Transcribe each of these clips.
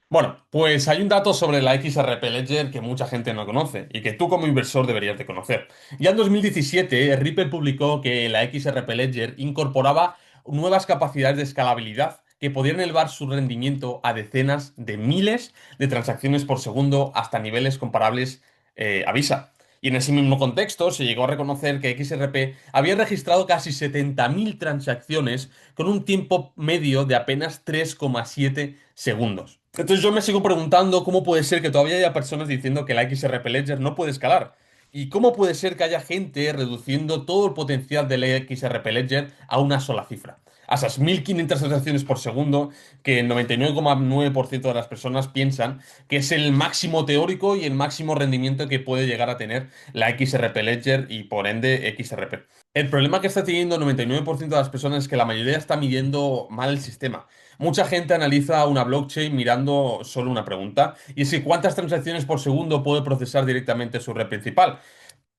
Bueno, pues hay un dato sobre la XRP Ledger que mucha gente no conoce y que tú como inversor deberías de conocer. Ya en 2017, Ripple publicó que la XRP Ledger incorporaba nuevas capacidades de escalabilidad que podían elevar su rendimiento a decenas de miles de transacciones por segundo hasta niveles comparables a Visa. Y en ese mismo contexto se llegó a reconocer que XRP había registrado casi 70.000 transacciones con un tiempo medio de apenas 3,7 segundos. Entonces yo me sigo preguntando cómo puede ser que todavía haya personas diciendo que la XRP Ledger no puede escalar. ¿Y cómo puede ser que haya gente reduciendo todo el potencial de la XRP Ledger a una sola cifra? A esas 1.500 transacciones por segundo, que el 99,9% de las personas piensan que es el máximo teórico y el máximo rendimiento que puede llegar a tener la XRP Ledger y por ende XRP. El problema que está teniendo el 99% de las personas es que la mayoría está midiendo mal el sistema. Mucha gente analiza una blockchain mirando solo una pregunta, y es que cuántas transacciones por segundo puede procesar directamente su red principal.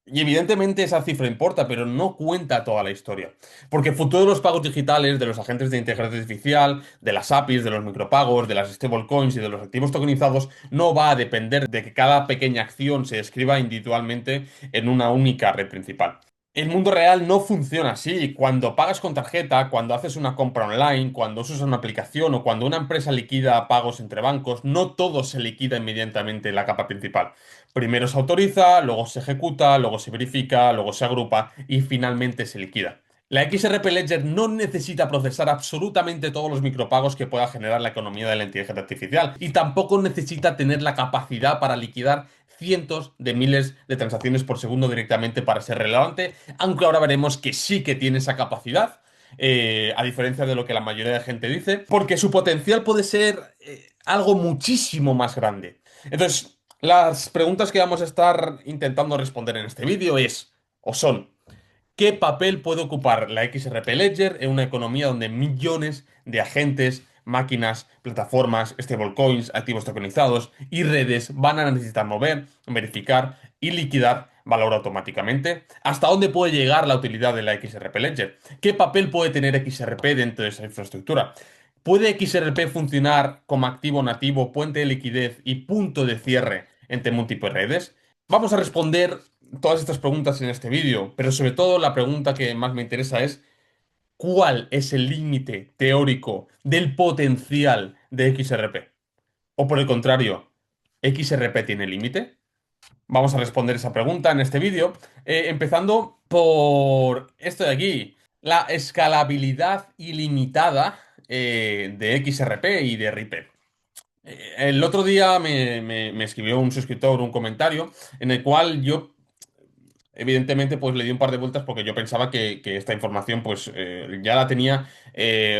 Y evidentemente esa cifra importa, pero no cuenta toda la historia. Porque el futuro de los pagos digitales, de los agentes de inteligencia artificial, de las APIs, de los micropagos, de las stablecoins y de los activos tokenizados no va a depender de que cada pequeña acción se escriba individualmente en una única red principal. El mundo real no funciona así. Cuando pagas con tarjeta, cuando haces una compra online, cuando usas una aplicación o cuando una empresa liquida pagos entre bancos, no todo se liquida inmediatamente en la capa principal. Primero se autoriza, luego se ejecuta, luego se verifica, luego se agrupa y finalmente se liquida. La XRP Ledger no necesita procesar absolutamente todos los micropagos que pueda generar la economía de la inteligencia artificial y tampoco necesita tener la capacidad para liquidar cientos de miles de transacciones por segundo directamente para ser relevante, aunque ahora veremos que sí que tiene esa capacidad, a diferencia de lo que la mayoría de gente dice, porque su potencial puede ser algo muchísimo más grande. Entonces, las preguntas que vamos a estar intentando responder en este vídeo es, o son, ¿qué papel puede ocupar la XRP Ledger en una economía donde millones de agentes, máquinas, plataformas, stablecoins, activos tokenizados y redes van a necesitar mover, verificar y liquidar valor automáticamente? ¿Hasta dónde puede llegar la utilidad de la XRP Ledger? ¿Qué papel puede tener XRP dentro de esa infraestructura? ¿Puede XRP funcionar como activo nativo, puente de liquidez y punto de cierre entre múltiples redes? Vamos a responder todas estas preguntas en este vídeo, pero sobre todo la pregunta que más me interesa es ¿cuál es el límite teórico del potencial de XRP? O por el contrario, ¿XRP tiene límite? Vamos a responder esa pregunta en este vídeo, empezando por esto de aquí, la escalabilidad ilimitada de XRP y de Ripple. El otro día me escribió un suscriptor un comentario en el cual yo evidentemente, pues le di un par de vueltas porque yo pensaba que esta información, pues ya la tenía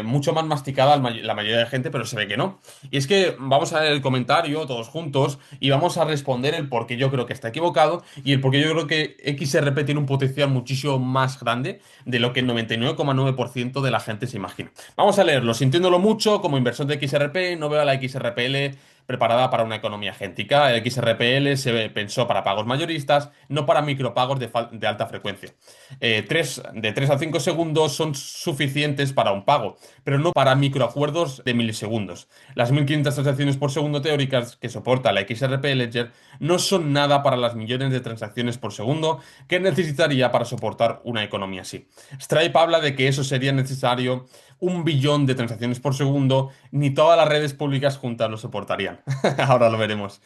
mucho más masticada la mayoría de gente, pero se ve que no. Y es que vamos a ver el comentario todos juntos y vamos a responder el por qué yo creo que está equivocado y el por qué yo creo que XRP tiene un potencial muchísimo más grande de lo que el 99,9% de la gente se imagina. Vamos a leerlo, sintiéndolo mucho, como inversor de XRP, no veo a la XRPL preparada para una economía agéntica. El XRPL se pensó para pagos mayoristas, no para micropagos de alta frecuencia. De 3 a 5 segundos son suficientes para un pago, pero no para microacuerdos de milisegundos. Las 1.500 transacciones por segundo teóricas que soporta la XRP Ledger no son nada para las millones de transacciones por segundo que necesitaría para soportar una economía así. Stripe habla de que eso sería necesario 1 billón de transacciones por segundo, ni todas las redes públicas juntas lo soportarían. Ahora lo veremos.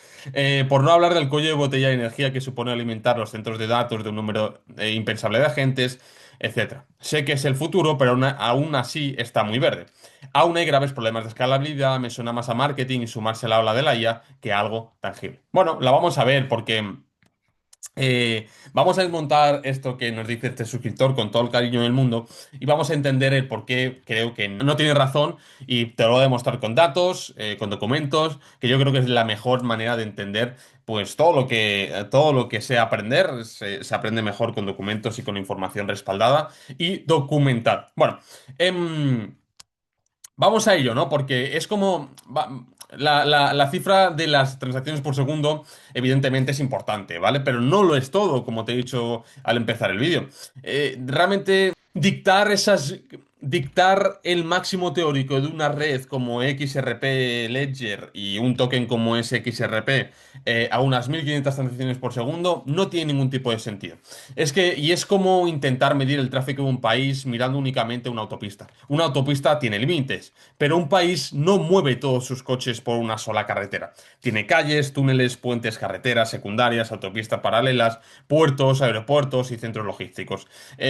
Por no hablar del cuello de botella de energía que supone alimentar los centros de datos de un número impensable de agentes, etcétera. Sé que es el futuro, pero aún así está muy verde. Aún hay graves problemas de escalabilidad, me suena más a marketing y sumarse a la ola de la IA que a algo tangible. Bueno, la vamos a ver porque vamos a desmontar esto que nos dice este suscriptor con todo el cariño del mundo y vamos a entender el por qué creo que no tiene razón y te lo voy a demostrar con datos, con documentos, que yo creo que es la mejor manera de entender pues todo lo que sea aprender, se aprende mejor con documentos y con información respaldada y documentada. Bueno, em, vamos a ello, ¿no? Porque es como... la cifra de las transacciones por segundo, evidentemente, es importante, ¿vale? Pero no lo es todo, como te he dicho al empezar el vídeo. Realmente, dictar dictar el máximo teórico de una red como XRP Ledger y un token como es XRP a unas 1500 transacciones por segundo no tiene ningún tipo de sentido. Y es como intentar medir el tráfico de un país mirando únicamente una autopista. Una autopista tiene límites, pero un país no mueve todos sus coches por una sola carretera. Tiene calles, túneles, puentes, carreteras secundarias, autopistas paralelas, puertos, aeropuertos y centros logísticos.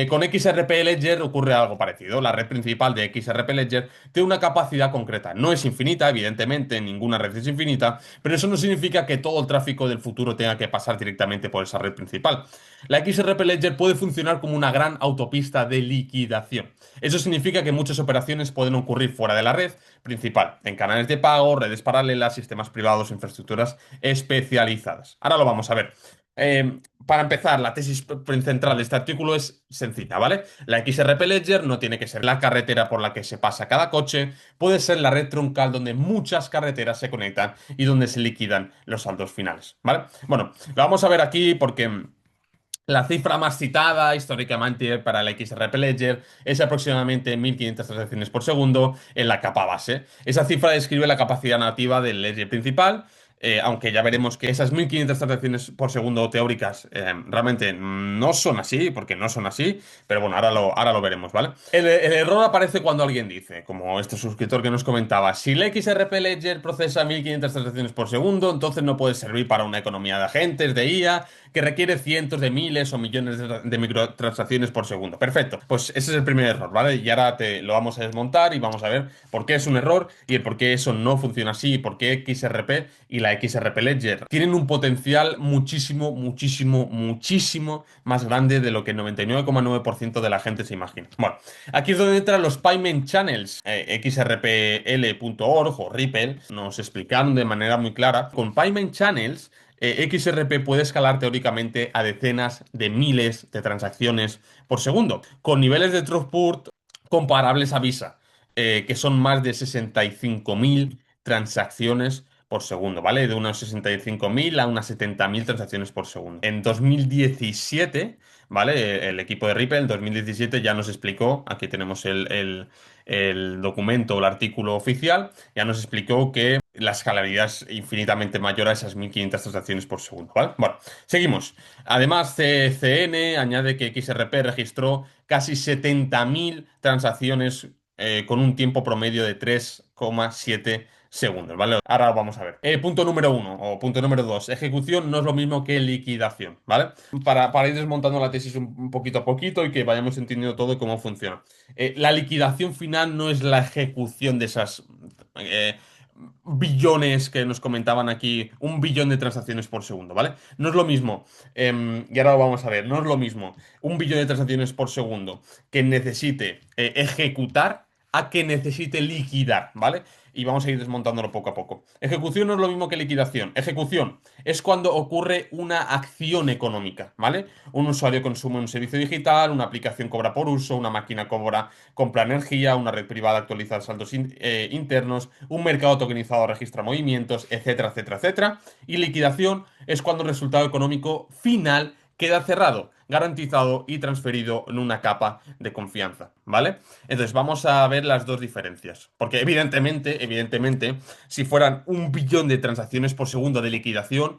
Con XRP Ledger ocurre algo parecido. La red principal de XRP Ledger tiene una capacidad concreta. No es infinita, evidentemente, ninguna red es infinita, pero eso no significa que todo el tráfico del futuro tenga que pasar directamente por esa red principal. La XRP Ledger puede funcionar como una gran autopista de liquidación. Eso significa que muchas operaciones pueden ocurrir fuera de la red principal, en canales de pago, redes paralelas, sistemas privados, infraestructuras especializadas. Ahora lo vamos a ver. Para empezar, la tesis central de este artículo es sencilla, ¿vale? La XRP Ledger no tiene que ser la carretera por la que se pasa cada coche, puede ser la red troncal donde muchas carreteras se conectan y donde se liquidan los saldos finales, ¿vale? Bueno, lo vamos a ver aquí porque la cifra más citada históricamente para la XRP Ledger es aproximadamente 1500 transacciones por segundo en la capa base. Esa cifra describe la capacidad nativa del Ledger principal, aunque ya veremos que esas 1500 transacciones por segundo teóricas realmente no son así, porque no son así, pero bueno, ahora lo veremos, ¿vale? El error aparece cuando alguien dice, como este suscriptor que nos comentaba, si la XRP Ledger procesa 1500 transacciones por segundo, entonces no puede servir para una economía de agentes, de IA, que requiere cientos de miles o millones de microtransacciones por segundo. Perfecto, pues ese es el primer error, ¿vale? Y ahora te lo vamos a desmontar y vamos a ver por qué es un error y el por qué eso no funciona así y por qué XRP y la XRP Ledger tienen un potencial muchísimo, muchísimo, muchísimo más grande de lo que el 99,9% de la gente se imagina. Bueno, aquí es donde entran los Payment Channels. XRPL.org o Ripple nos explicaron de manera muy clara. Con Payment Channels XRP puede escalar teóricamente a decenas de miles de transacciones por segundo, con niveles de throughput comparables a Visa, que son más de 65.000 transacciones por segundo, ¿vale? De unos 65.000 a unas 70.000 transacciones por segundo. En 2017, ¿vale? El equipo de Ripple en 2017 ya nos explicó, aquí tenemos el documento o el artículo oficial, ya nos explicó que la escalabilidad es infinitamente mayor a esas 1500 transacciones por segundo, ¿vale? Bueno, seguimos. Además, CCN añade que XRP registró casi 70.000 transacciones con un tiempo promedio de 3,7 segundos, ¿vale? Ahora vamos a ver. Punto número uno o punto número dos. Ejecución no es lo mismo que liquidación, ¿vale? Para ir desmontando la tesis un poquito a poquito y que vayamos entendiendo todo cómo funciona. La liquidación final no es la ejecución de esas eh, billones que nos comentaban aquí, 1 billón de transacciones por segundo, ¿vale? No es lo mismo, y ahora lo vamos a ver, no es lo mismo 1 billón de transacciones por segundo que necesite ejecutar a que necesite liquidar, ¿vale? Y vamos a ir desmontándolo poco a poco. Ejecución no es lo mismo que liquidación. Ejecución es cuando ocurre una acción económica, ¿vale? Un usuario consume un servicio digital, una aplicación cobra por uso, una máquina compra energía, una red privada actualiza saldos internos, un mercado tokenizado registra movimientos, etcétera, etcétera, etcétera. Y liquidación es cuando el resultado económico final queda cerrado, garantizado y transferido en una capa de confianza, ¿vale? Entonces vamos a ver las dos diferencias, porque evidentemente, si fueran 1 billón de transacciones por segundo de liquidación,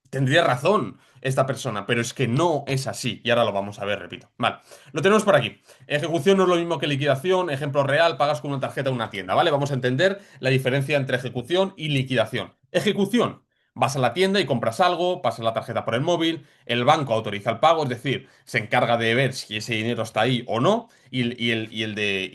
tendría razón esta persona, pero es que no es así. Y ahora lo vamos a ver, repito. Vale, lo tenemos por aquí. Ejecución no es lo mismo que liquidación. Ejemplo real, pagas con una tarjeta en una tienda, ¿vale? Vamos a entender la diferencia entre ejecución y liquidación. Ejecución. Vas a la tienda y compras algo, pasas la tarjeta por el móvil, el banco autoriza el pago, es decir, se encarga de ver si ese dinero está ahí o no, y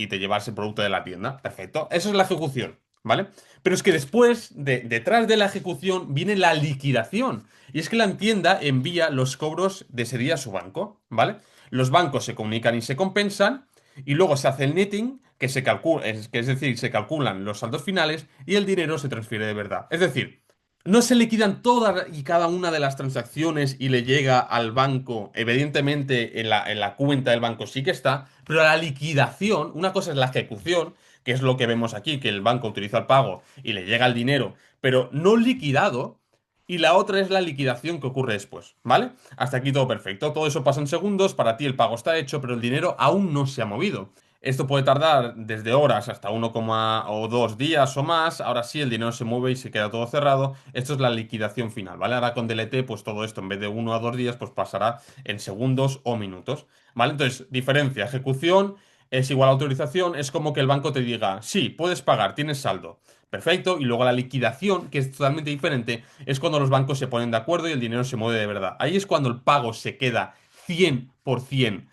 te llevas el producto de la tienda. Perfecto. Eso es la ejecución, ¿vale? Pero es que después, detrás de la ejecución, viene la liquidación. Y es que la tienda envía los cobros de ese día a su banco, ¿vale? Los bancos se comunican y se compensan, y luego se hace el netting, que es decir, se calculan los saldos finales y el dinero se transfiere de verdad. Es decir, no se liquidan todas y cada una de las transacciones y le llega al banco. Evidentemente, en la cuenta del banco sí que está, pero la liquidación, una cosa es la ejecución, que es lo que vemos aquí, que el banco utiliza el pago y le llega el dinero, pero no liquidado. y la otra es la liquidación que ocurre después, ¿vale? Hasta aquí todo perfecto. Todo eso pasa en segundos, para ti el pago está hecho, pero el dinero aún no se ha movido. Esto puede tardar desde horas hasta 1,2 días o más. Ahora sí, el dinero se mueve y se queda todo cerrado. Esto es la liquidación final, ¿vale? Ahora con DLT, pues todo esto en vez de 1 a 2 días, pues pasará en segundos o minutos, ¿vale? Entonces, diferencia, ejecución es igual a autorización, es como que el banco te diga, sí, puedes pagar, tienes saldo. Perfecto, y luego la liquidación, que es totalmente diferente, es cuando los bancos se ponen de acuerdo y el dinero se mueve de verdad. Ahí es cuando el pago se queda 100%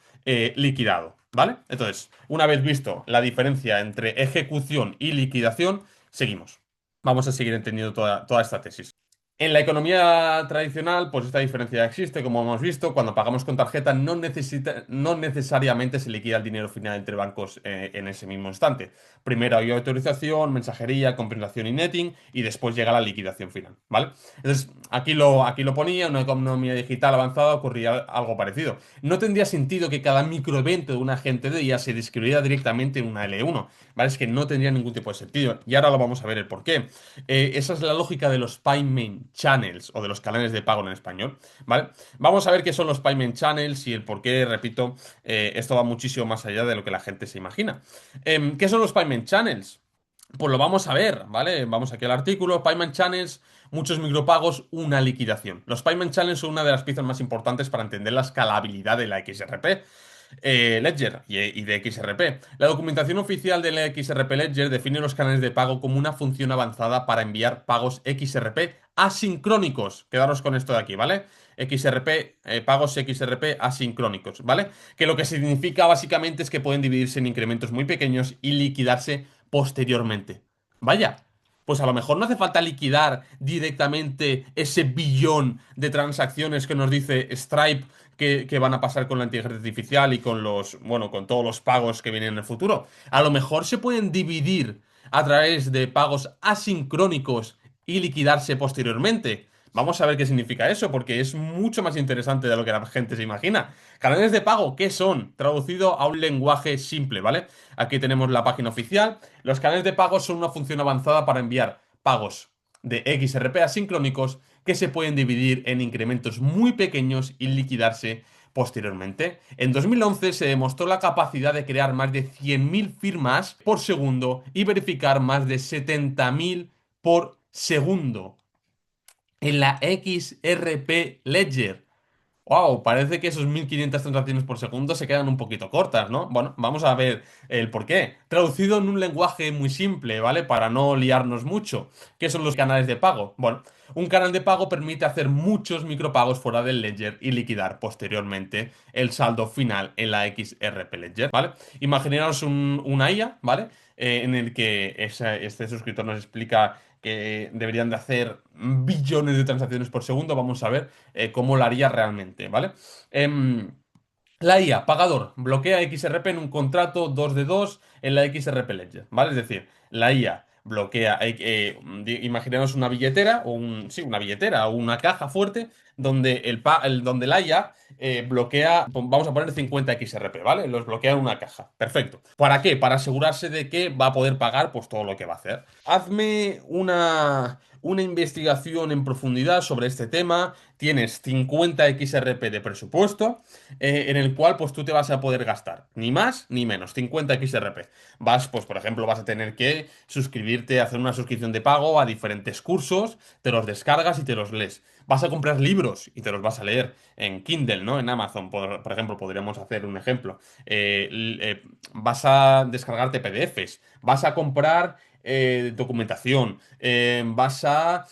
liquidado, ¿vale? Entonces, una vez visto la diferencia entre ejecución y liquidación, seguimos. Vamos a seguir entendiendo toda esta tesis. En la economía tradicional, pues esta diferencia existe, como hemos visto, cuando pagamos con tarjeta no necesariamente se liquida el dinero final entre bancos en ese mismo instante. Primero hay autorización, mensajería, compensación y netting, y después llega la liquidación final, ¿vale? Entonces, aquí lo ponía, en una economía digital avanzada ocurría algo parecido. No tendría sentido que cada microevento de un agente de IA se describiera directamente en una L1, ¿vale? Es que no tendría ningún tipo de sentido, y ahora lo vamos a ver el por qué. Esa es la lógica de los payment channels o de los canales de pago en español, ¿vale? Vamos a ver qué son los payment channels y el por qué, repito, esto va muchísimo más allá de lo que la gente se imagina. ¿Qué son los payment channels? Pues lo vamos a ver, ¿vale? Vamos aquí al artículo. Payment channels, muchos micropagos, una liquidación. Los payment channels son una de las piezas más importantes para entender la escalabilidad de la XRP. Ledger y de XRP. La documentación oficial de la XRP Ledger define los canales de pago como una función avanzada para enviar pagos XRP asincrónicos. Quedaros con esto de aquí, ¿vale? XRP, pagos XRP asincrónicos, ¿vale? Que lo que significa básicamente es que pueden dividirse en incrementos muy pequeños y liquidarse posteriormente. Vaya, pues a lo mejor no hace falta liquidar directamente ese billón de transacciones que nos dice Stripe que van a pasar con la inteligencia artificial y con bueno, con todos los pagos que vienen en el futuro. A lo mejor se pueden dividir a través de pagos asincrónicos y liquidarse posteriormente. Vamos a ver qué significa eso, porque es mucho más interesante de lo que la gente se imagina. Canales de pago, ¿qué son? Traducido a un lenguaje simple, ¿vale? Aquí tenemos la página oficial. Los canales de pago son una función avanzada para enviar pagos de XRP asincrónicos que se pueden dividir en incrementos muy pequeños y liquidarse posteriormente. En 2011 se demostró la capacidad de crear más de 100.000 firmas por segundo y verificar más de 70.000 por segundo en la XRP Ledger. Wow, parece que esos 1500 transacciones por segundo se quedan un poquito cortas, ¿no? Bueno, vamos a ver el por qué. Traducido en un lenguaje muy simple, ¿vale? Para no liarnos mucho. ¿Qué son los canales de pago? Bueno, un canal de pago permite hacer muchos micropagos fuera del ledger y liquidar posteriormente el saldo final en la XRP Ledger, ¿vale? Imaginaos una IA, ¿vale? En el que este suscriptor nos explica que deberían de hacer billones de transacciones por segundo. Vamos a ver cómo lo haría realmente, ¿vale? Em, la IA, pagador, bloquea XRP en un contrato 2 de 2 en la XRP Ledger, ¿vale? Es decir, la IA bloquea, imaginemos una billetera, sí, una billetera o una caja fuerte donde, donde la IA bloquea, vamos a poner 50 XRP, ¿vale? Los bloquea en una caja. Perfecto. ¿Para qué? Para asegurarse de que va a poder pagar pues todo lo que va a hacer. Hazme una investigación en profundidad sobre este tema. Tienes 50 XRP de presupuesto en el cual pues tú te vas a poder gastar, ni más ni menos, 50 XRP. Pues por ejemplo, vas a tener que suscribirte, hacer una suscripción de pago a diferentes cursos, te los descargas y te los lees. Vas a comprar libros y te los vas a leer en Kindle, ¿no? En Amazon, por ejemplo, podríamos hacer un ejemplo. Vas a descargarte PDFs, vas a comprar documentación, vas a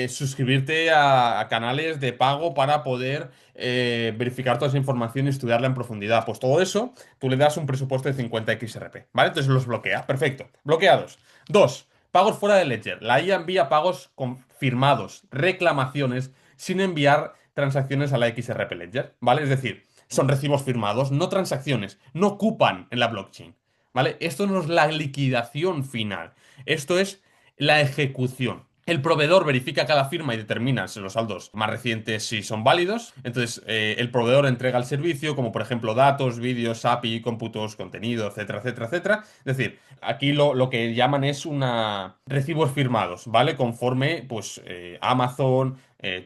suscribirte a canales de pago para poder verificar toda esa información y estudiarla en profundidad. Pues todo eso, tú le das un presupuesto de 50 XRP, ¿vale? Entonces los bloquea. Perfecto. Bloqueados. Dos, pagos fuera de Ledger. La IA envía pagos confirmados, reclamaciones, sin enviar transacciones a la XRP Ledger, ¿vale? Es decir, son recibos firmados, no transacciones, no ocupan en la blockchain, ¿vale? Esto no es la liquidación final, esto es la ejecución. El proveedor verifica cada firma y determina si los saldos más recientes si son válidos. Entonces, el proveedor entrega el servicio, como por ejemplo datos, vídeos, API, cómputos, contenido, etcétera, etcétera, etcétera. Es decir, aquí lo que llaman es una recibos firmados, ¿vale? Conforme, pues, Amazon,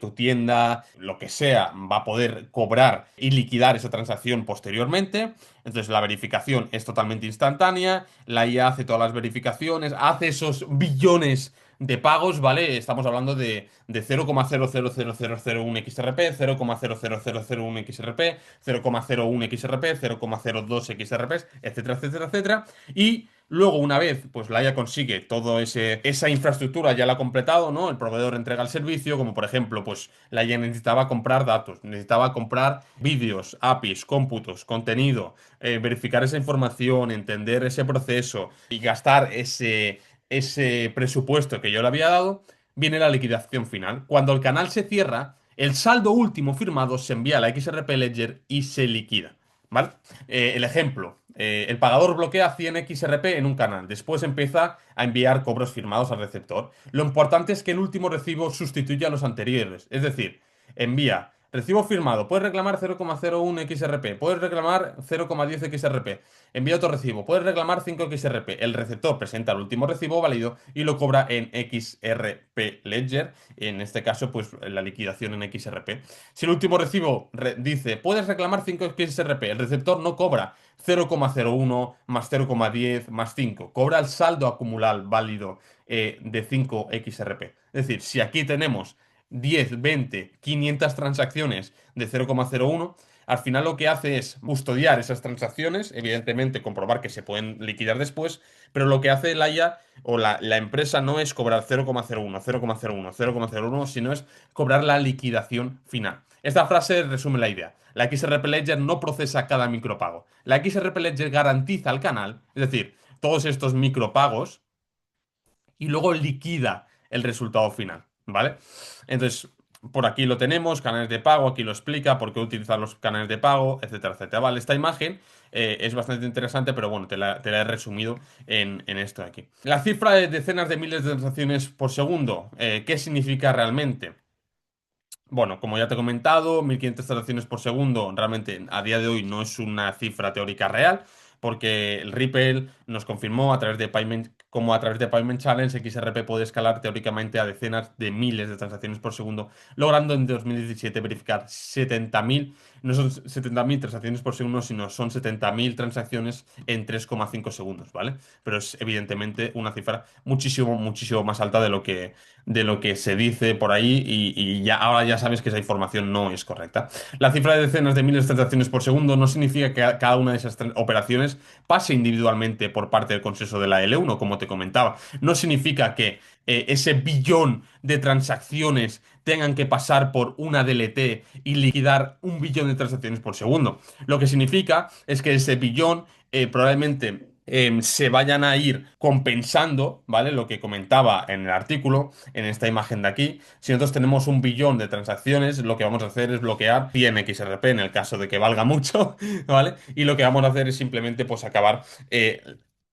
tu tienda, lo que sea, va a poder cobrar y liquidar esa transacción posteriormente. Entonces, la verificación es totalmente instantánea. La IA hace todas las verificaciones, hace esos billones de pagos, ¿vale? Estamos hablando de 0,000001 XRP, 0,00001 XRP, 0,01 XRP, 0,02 XRP, etcétera, etcétera, etcétera. Y luego, una vez pues la IA consigue toda esa infraestructura, ya la ha completado, ¿no? El proveedor entrega el servicio, como por ejemplo, pues la IA necesitaba comprar datos, necesitaba comprar vídeos, APIs, cómputos, contenido, verificar esa información, entender ese proceso y gastar ese presupuesto que yo le había dado, viene la liquidación final. Cuando el canal se cierra, el saldo último firmado se envía a la XRP Ledger y se liquida. ¿Vale? El ejemplo, el pagador bloquea 100 XRP en un canal, después empieza a enviar cobros firmados al receptor. Lo importante es que el último recibo sustituya a los anteriores, es decir, envía recibo firmado, puedes reclamar 0,01 XRP, puedes reclamar 0,10 XRP, envía otro recibo, puedes reclamar 5 XRP. El receptor presenta el último recibo válido y lo cobra en XRP Ledger, en este caso, pues la liquidación en XRP. Si el último recibo dice, puedes reclamar 5 XRP, el receptor no cobra 0,01 más 0,10 más 5, cobra el saldo acumulado válido de 5 XRP. Es decir, si aquí tenemos 10, 20, 500 transacciones de 0,01, al final lo que hace es custodiar esas transacciones, evidentemente comprobar que se pueden liquidar después, pero lo que hace la IA o la empresa no es cobrar 0,01, 0,01, 0,01, sino es cobrar la liquidación final. Esta frase resume la idea. La XRP Ledger no procesa cada micropago. La XRP Ledger garantiza al canal, es decir, todos estos micropagos, y luego liquida el resultado final, ¿vale? Entonces, por aquí lo tenemos, canales de pago, aquí lo explica, por qué utilizar los canales de pago, etcétera, etcétera. Vale, esta imagen es bastante interesante, pero bueno, te la he resumido en esto de aquí. La cifra de decenas de miles de transacciones por segundo, ¿qué significa realmente? Bueno, como ya te he comentado, 1500 transacciones por segundo realmente a día de hoy no es una cifra teórica real, porque el Ripple nos confirmó a través de Payment, como a través de Payment Challenge, XRP puede escalar teóricamente a decenas de miles de transacciones por segundo, logrando en 2017 verificar 70.000, no son 70.000 transacciones por segundo, sino son 70.000 transacciones en 3,5 segundos, ¿vale? Pero es evidentemente una cifra muchísimo, muchísimo más alta de lo que se dice por ahí y ya, ahora ya sabes que esa información no es correcta. La cifra de decenas de miles de transacciones por segundo no significa que cada una de esas operaciones pase individualmente por parte del consenso de la L1, como te comentaba. No significa que ese billón de transacciones tengan que pasar por una DLT y liquidar un billón de transacciones por segundo. Lo que significa es que ese billón probablemente se vayan a ir compensando, ¿vale? Lo que comentaba en el artículo, en esta imagen de aquí. Si nosotros tenemos un billón de transacciones, lo que vamos a hacer es bloquear 100 XRP en el caso de que valga mucho, ¿vale? Y lo que vamos a hacer es simplemente pues acabar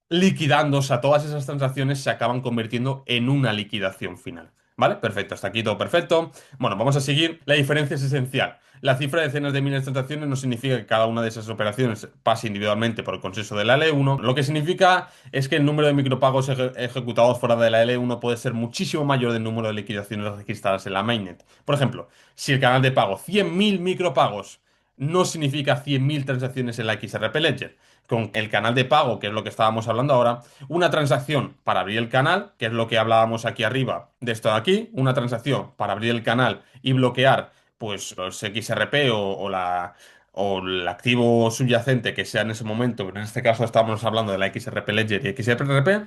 liquidando, o sea, todas esas transacciones se acaban convirtiendo en una liquidación final. ¿Vale? Perfecto, hasta aquí todo perfecto. Bueno, vamos a seguir. La diferencia es esencial. La cifra de decenas de miles de transacciones no significa que cada una de esas operaciones pase individualmente por el consenso de la L1. Lo que significa es que el número de micropagos ejecutados fuera de la L1 puede ser muchísimo mayor del número de liquidaciones registradas en la mainnet. Por ejemplo, si el canal de pago 100.000 micropagos no significa 100.000 transacciones en la XRP Ledger. Con el canal de pago, que es lo que estábamos hablando ahora, una transacción para abrir el canal, que es lo que hablábamos aquí arriba de esto de aquí, una transacción para abrir el canal y bloquear pues los XRP o el activo subyacente que sea en ese momento, en este caso estamos hablando de la XRP Ledger y XRP,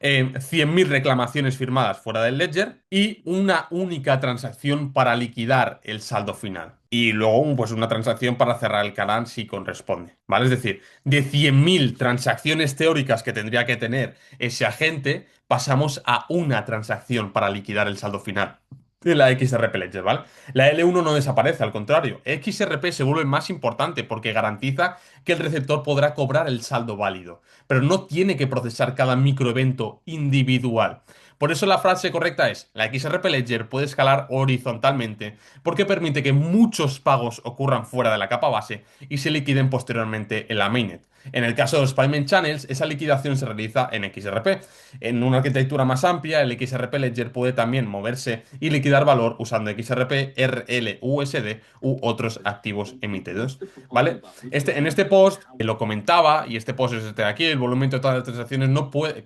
100.000 reclamaciones firmadas fuera del ledger y una única transacción para liquidar el saldo final. Y luego, pues una transacción para cerrar el canal si corresponde, ¿vale? Es decir, de 100.000 transacciones teóricas que tendría que tener ese agente, pasamos a una transacción para liquidar el saldo final de la XRP Ledger, ¿vale? La L1 no desaparece, al contrario. XRP se vuelve más importante porque garantiza que el receptor podrá cobrar el saldo válido, pero no tiene que procesar cada microevento individual. Por eso la frase correcta es, la XRP Ledger puede escalar horizontalmente porque permite que muchos pagos ocurran fuera de la capa base y se liquiden posteriormente en la mainnet. En el caso de los payment channels, esa liquidación se realiza en XRP. En una arquitectura más amplia, el XRP Ledger puede también moverse y liquidar valor usando XRP, RLUSD u otros activos emitidos, ¿vale? En este post lo comentaba, y este post es este de aquí, el volumen total de transacciones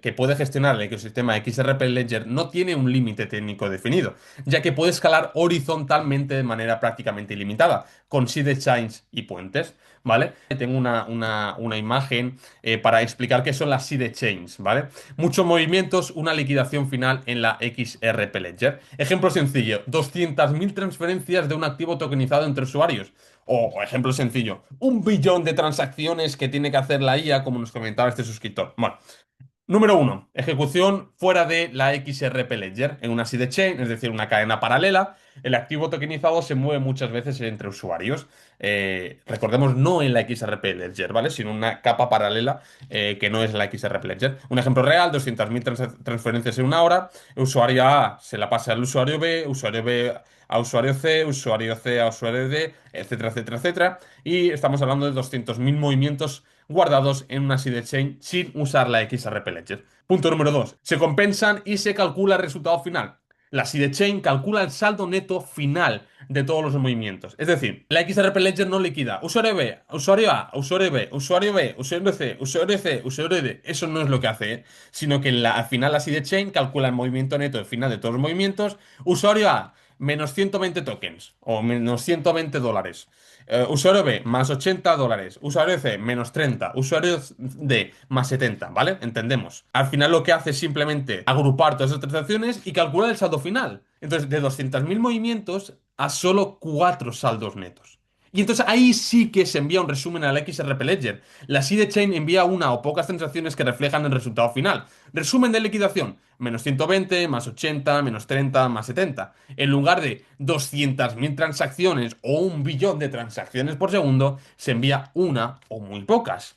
que puede gestionar el ecosistema XRP Ledger no tiene un límite técnico definido, ya que puede escalar horizontalmente de manera prácticamente ilimitada, con sidechains y puentes, ¿vale? Tengo una imagen para explicar qué son las sidechains, ¿vale? Muchos movimientos, una liquidación final en la XRP Ledger. Ejemplo sencillo, 200.000 transferencias de un activo tokenizado entre usuarios. O ejemplo sencillo, 1 billón de transacciones que tiene que hacer la IA, como nos comentaba este suscriptor. Bueno, número uno, ejecución fuera de la XRP Ledger, en una sidechain, es decir, una cadena paralela. El activo tokenizado se mueve muchas veces entre usuarios. Recordemos, no en la XRP Ledger, ¿vale? Sino una capa paralela que no es la XRP Ledger. Un ejemplo real, 200.000 transferencias en una hora. Usuario A se la pasa al usuario B a usuario C a usuario D, etcétera, etcétera, etcétera. Y estamos hablando de 200.000 movimientos guardados en una sidechain sin usar la XRP Ledger. Punto número 2. Se compensan y se calcula el resultado final. La sidechain calcula el saldo neto final de todos los movimientos. Es decir, la XRP Ledger no liquida usuario B, usuario A, usuario B, usuario B, usuario C, usuario C, usuario D. Eso no es lo que hace, ¿eh? Sino que al final la sidechain calcula el movimiento neto final de todos los movimientos. Usuario A, menos 120 tokens o menos 120 dólares. Usuario B, más 80 dólares. Usuario C, menos 30. Usuario D, más 70, ¿vale? Entendemos. Al final lo que hace es simplemente agrupar todas esas transacciones y calcular el saldo final. Entonces, de 200.000 movimientos a solo 4 saldos netos. Y entonces ahí sí que se envía un resumen al XRP Ledger. La sidechain envía una o pocas transacciones que reflejan el resultado final. Resumen de liquidación, menos 120, más 80, menos 30, más 70. En lugar de 200.000 transacciones o 1 billón de transacciones por segundo, se envía una o muy pocas.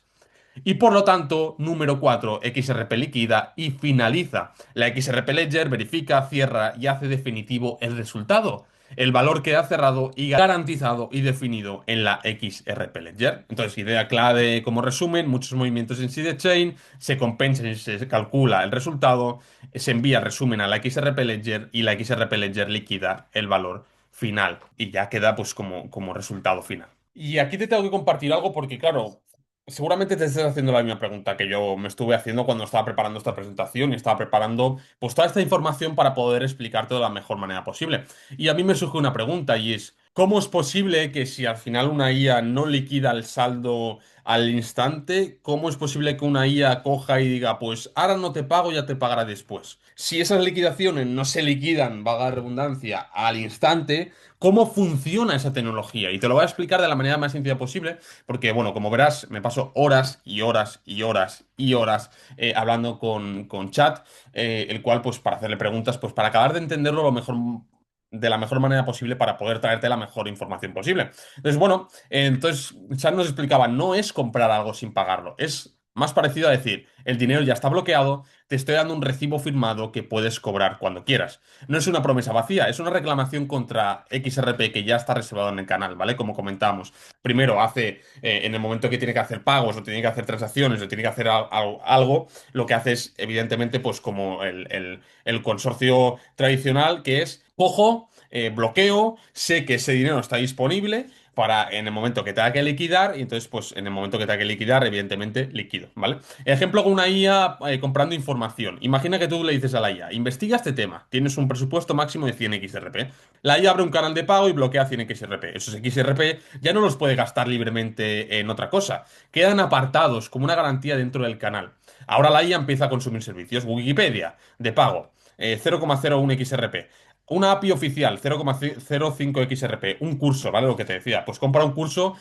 Y por lo tanto, número 4, XRP liquida y finaliza. La XRP Ledger verifica, cierra y hace definitivo el resultado. El valor queda cerrado y garantizado y definido en la XRP Ledger. Entonces, idea clave como resumen, muchos movimientos en sidechain, se compensa y se calcula el resultado, se envía resumen a la XRP Ledger y la XRP Ledger liquida el valor final. Y ya queda pues como resultado final. Y aquí te tengo que compartir algo porque, claro, seguramente te estés haciendo la misma pregunta que yo me estuve haciendo cuando estaba preparando esta presentación y estaba preparando pues toda esta información para poder explicarte de la mejor manera posible. Y a mí me surge una pregunta y es, ¿cómo es posible que si al final una IA no liquida el saldo al instante, cómo es posible que una IA coja y diga, pues ahora no te pago, ya te pagará después? Si esas liquidaciones no se liquidan, valga la redundancia, al instante, ¿cómo funciona esa tecnología? Y te lo voy a explicar de la manera más sencilla posible porque, bueno, como verás, me paso horas y horas y horas y horas hablando con chat, el cual, pues, para hacerle preguntas, pues, para acabar de entenderlo de la mejor manera posible para poder traerte la mejor información posible. Entonces, bueno, entonces chat nos explicaba, no es comprar algo sin pagarlo, es más parecido a decir, el dinero ya está bloqueado, te estoy dando un recibo firmado que puedes cobrar cuando quieras. No es una promesa vacía, es una reclamación contra XRP que ya está reservado en el canal, ¿vale? Como comentábamos. Primero hace, en el momento que tiene que hacer pagos o tiene que hacer transacciones o tiene que hacer algo, lo que hace es, evidentemente, pues como el consorcio tradicional, que es, cojo, bloqueo, sé que ese dinero está disponible para en el momento que tenga que liquidar y entonces, pues en el momento que tenga que liquidar, evidentemente, liquido, ¿vale? Ejemplo con una IA comprando información. Imagina que tú le dices a la IA, investiga este tema, tienes un presupuesto máximo de 100 XRP. La IA abre un canal de pago y bloquea 100 XRP. Esos XRP ya no los puede gastar libremente en otra cosa. Quedan apartados como una garantía dentro del canal. Ahora la IA empieza a consumir servicios. Wikipedia, de pago, 0,01 XRP. Una API oficial, 0,05 XRP, un curso, ¿vale? Lo que te decía. Pues compra un curso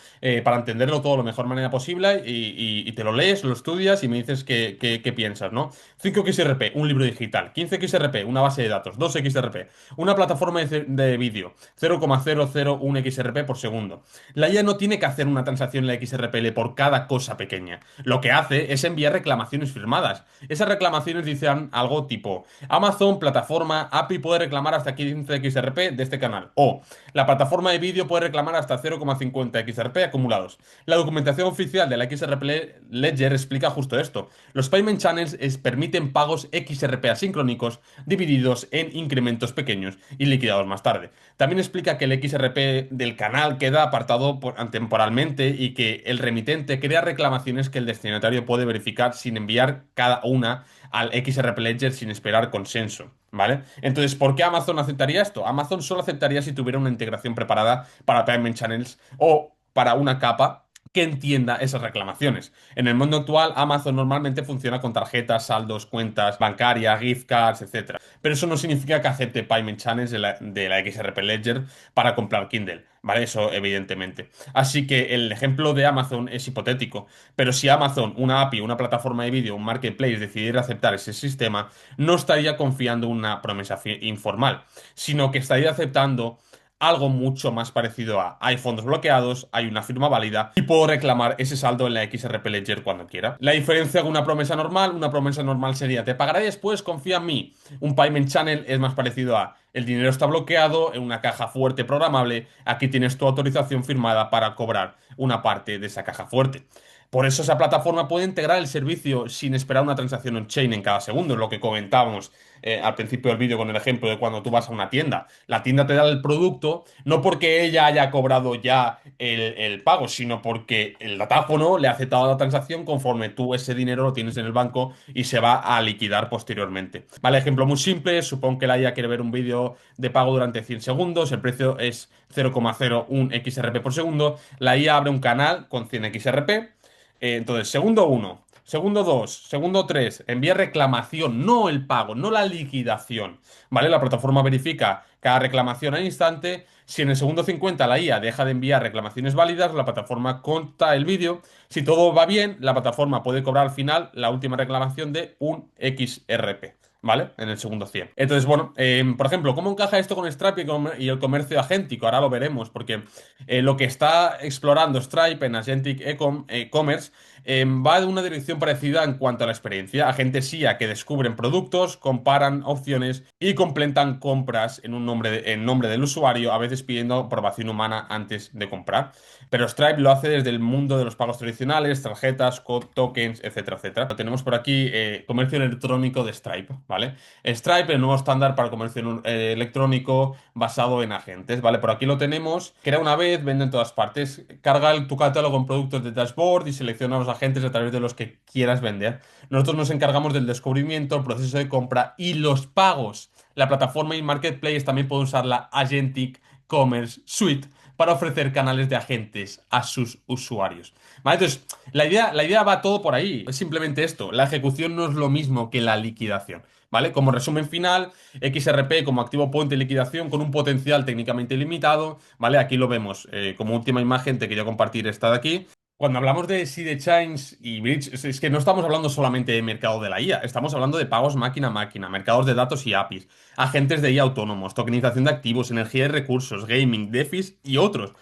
para entenderlo todo de la mejor manera posible y te lo lees, lo estudias y me dices qué piensas, ¿no? 5 XRP, un libro digital. 15 XRP, una base de datos. 2 XRP, una plataforma de vídeo. 0,001 XRP por segundo. La IA no tiene que hacer una transacción en la XRPL por cada cosa pequeña. Lo que hace es enviar reclamaciones firmadas. Esas reclamaciones dicen algo tipo: Amazon Amazon, plataforma, API puede reclamar hasta 15 XRP de este canal. O la plataforma de vídeo puede reclamar hasta 0,50 XRP acumulados. La documentación oficial de la XRP Ledger explica justo esto. Los payment channels permiten pagos XRP asincrónicos divididos en incrementos pequeños y liquidados más tarde. También explica que el XRP del canal queda apartado temporalmente y que el remitente crea reclamaciones que el destinatario puede verificar sin enviar cada una al XRP Ledger sin esperar consenso, ¿vale? Entonces, ¿por qué Amazon aceptaría esto? Amazon solo aceptaría si tuviera una integración preparada para Payment Channels o para una capa que entienda esas reclamaciones. En el mundo actual, Amazon normalmente funciona con tarjetas, saldos, cuentas bancarias, gift cards, etcétera. Pero eso no significa que acepte Payment Channels de la XRP Ledger para comprar Kindle, ¿vale? Eso evidentemente. Así que el ejemplo de Amazon es hipotético, pero si Amazon, una API, una plataforma de vídeo, un marketplace decidiera aceptar ese sistema, no estaría confiando en una promesa informal, sino que estaría aceptando algo mucho más parecido a hay fondos bloqueados, hay una firma válida y puedo reclamar ese saldo en la XRP Ledger cuando quiera. La diferencia con una promesa normal sería te pagaré después, confía en mí. Un payment channel es más parecido a el dinero está bloqueado en una caja fuerte programable, aquí tienes tu autorización firmada para cobrar una parte de esa caja fuerte. Por eso esa plataforma puede integrar el servicio sin esperar una transacción on-chain en cada segundo, lo que comentábamos al principio del vídeo con el ejemplo de cuando tú vas a una tienda. La tienda te da el producto no porque ella haya cobrado ya el pago, sino porque el datáfono le ha aceptado la transacción conforme tú ese dinero lo tienes en el banco y se va a liquidar posteriormente. Vale, ejemplo muy simple, supón que la IA quiere ver un vídeo de pago durante 100 segundos, el precio es 0,01 XRP por segundo, la IA abre un canal con 100 XRP. Entonces, segundo uno, segundo 2, segundo 3, envía reclamación, no el pago, no la liquidación. ¿Vale? La plataforma verifica cada reclamación al instante. Si en el segundo 50 la IA deja de enviar reclamaciones válidas, la plataforma corta el vídeo. Si todo va bien, la plataforma puede cobrar al final la última reclamación de un XRP. ¿Vale? En el segundo 100. Entonces, bueno, por ejemplo, ¿cómo encaja esto con Stripe y el comercio agéntico? Ahora lo veremos, porque lo que está explorando Stripe en Agentic E-Commerce va de una dirección parecida en cuanto a la experiencia. Agentes IA que descubren productos, comparan opciones y completan compras en nombre del usuario, a veces pidiendo aprobación humana antes de comprar. Pero Stripe lo hace desde el mundo de los pagos tradicionales, tarjetas, tokens, etcétera, etcétera. Tenemos por aquí comercio electrónico de Stripe, ¿vale? Stripe, el nuevo estándar para el comercio electrónico basado en agentes, ¿vale? Por aquí lo tenemos. Crea una vez, vende en todas partes. Carga tu catálogo en productos de dashboard y selecciona los agentes a través de los que quieras vender. Nosotros nos encargamos del descubrimiento, el proceso de compra y los pagos. La plataforma y marketplace también puede usar la Agentic Commerce Suite para ofrecer canales de agentes a sus usuarios. ¿Vale? Entonces, la idea va todo por ahí. Es simplemente esto. La ejecución no es lo mismo que la liquidación. ¿Vale? Como resumen final, XRP como activo puente de liquidación con un potencial técnicamente ilimitado, ¿vale? Aquí lo vemos como última imagen, te quería compartir esta de aquí. Cuando hablamos de sidechains y bridge, es que no estamos hablando solamente de mercado de la IA, estamos hablando de pagos máquina a máquina, mercados de datos y APIs, agentes de IA autónomos, tokenización de activos, energía y recursos, gaming, DeFi y otros.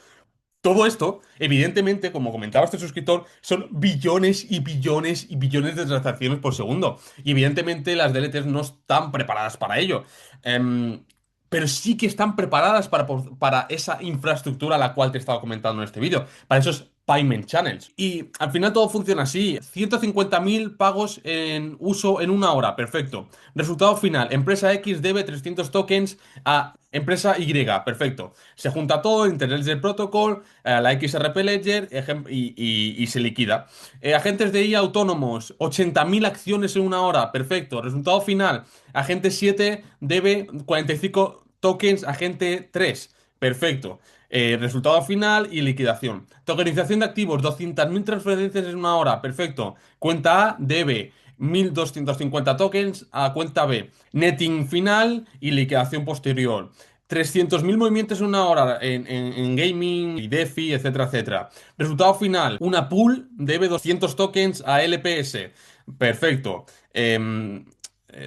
Todo esto, evidentemente, como comentaba este suscriptor, son billones y billones y billones de transacciones por segundo. Y evidentemente las DLTs no están preparadas para ello. Em, pero sí que están preparadas para esa infraestructura a la cual te he estado comentando en este vídeo, para esos payment channels. Y al final todo funciona así. 150.000 pagos en uso en una hora. Perfecto. Resultado final. Empresa X debe 300 tokens a empresa Y. Perfecto. Se junta todo, Interledger Protocol, la XRP Ledger y se liquida. Agentes de IA autónomos, 80.000 acciones en una hora. Perfecto. Resultado final. Agente 7 debe 45 tokens, agente 3. Perfecto. Resultado final y liquidación. Tokenización de activos, 200.000 transferencias en una hora. Perfecto. Cuenta A debe 1.250 tokens a cuenta B. Netting final y liquidación posterior. 300.000 movimientos en una hora en gaming y DeFi, etcétera, etcétera. Resultado final, una pool debe 200 tokens a LPS. Perfecto.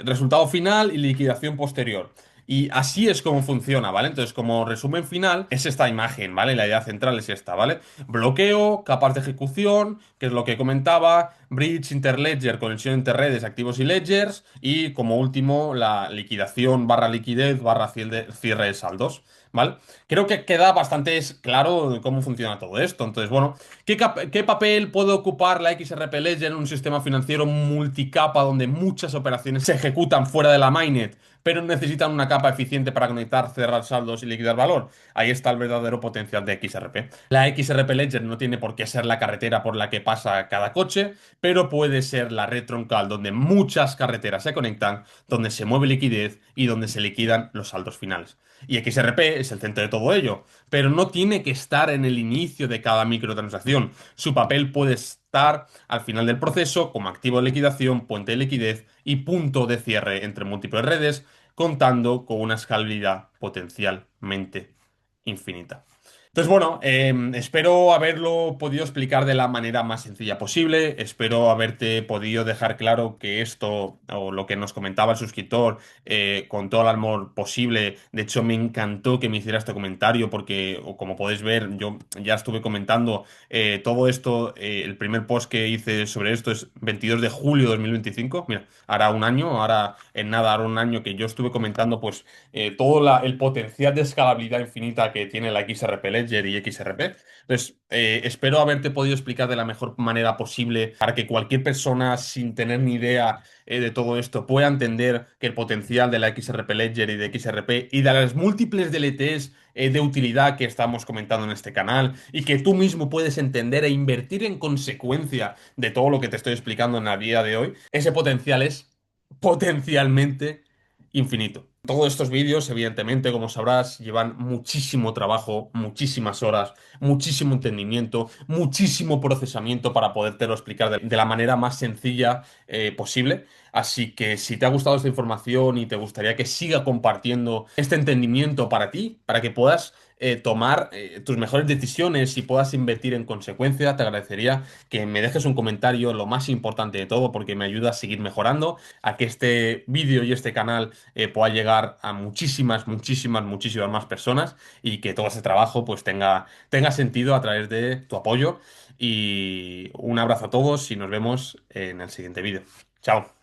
Resultado final y liquidación posterior. Y así es como funciona, ¿vale? Entonces, como resumen final, es esta imagen, ¿vale? La idea central es esta, ¿vale? Bloqueo, capas de ejecución, que es lo que comentaba, bridge, interledger, conexión entre redes, activos y ledgers, y como último, la liquidación barra liquidez barra cierre de saldos, ¿vale? Creo que queda bastante claro cómo funciona todo esto. Entonces, bueno, ¿qué papel puede ocupar la XRP Ledger en un sistema financiero multicapa donde muchas operaciones se ejecutan fuera de la mainnet, pero necesitan una capa eficiente para conectar, cerrar saldos y liquidar valor? Ahí está el verdadero potencial de XRP. La XRP Ledger no tiene por qué ser la carretera por la que pasa cada coche, pero puede ser la red troncal donde muchas carreteras se conectan, donde se mueve liquidez y donde se liquidan los saldos finales. Y XRP es el centro de todo ello, pero no tiene que estar en el inicio de cada microtransacción. Su papel puede estar al final del proceso como activo de liquidación, puente de liquidez y punto de cierre entre múltiples redes, contando con una escalabilidad potencialmente infinita. Entonces, bueno, espero haberlo podido explicar de la manera más sencilla posible. Espero haberte podido dejar claro que esto, o lo que nos comentaba el suscriptor, con todo el amor posible. De hecho, me encantó que me hiciera este comentario porque, o como podéis ver, yo ya estuve comentando todo esto. El primer post que hice sobre esto es 22 de julio de 2025. Mira, hará un año, ahora en nada hará un año que yo estuve comentando pues todo el potencial de escalabilidad infinita que tiene la XRP Ledger y XRP. Entonces, espero haberte podido explicar de la mejor manera posible para que cualquier persona sin tener ni idea de todo esto pueda entender que el potencial de la XRP Ledger y de XRP y de las múltiples DLTs de utilidad que estamos comentando en este canal y que tú mismo puedes entender e invertir en consecuencia de todo lo que te estoy explicando en la día de hoy, ese potencial es potencialmente infinito. Todos estos vídeos, evidentemente, como sabrás, llevan muchísimo trabajo, muchísimas horas, muchísimo entendimiento, muchísimo procesamiento para podértelo explicar de la manera más sencilla posible. Así que si te ha gustado esta información y te gustaría que siga compartiendo este entendimiento para ti, para que puedas tomar tus mejores decisiones y puedas invertir en consecuencia, te agradecería que me dejes un comentario, lo más importante de todo, porque me ayuda a seguir mejorando, a que este vídeo y este canal pueda llegar a muchísimas, muchísimas, muchísimas más personas y que todo ese trabajo pues tenga sentido a través de tu apoyo. Y un abrazo a todos y nos vemos en el siguiente vídeo. Chao.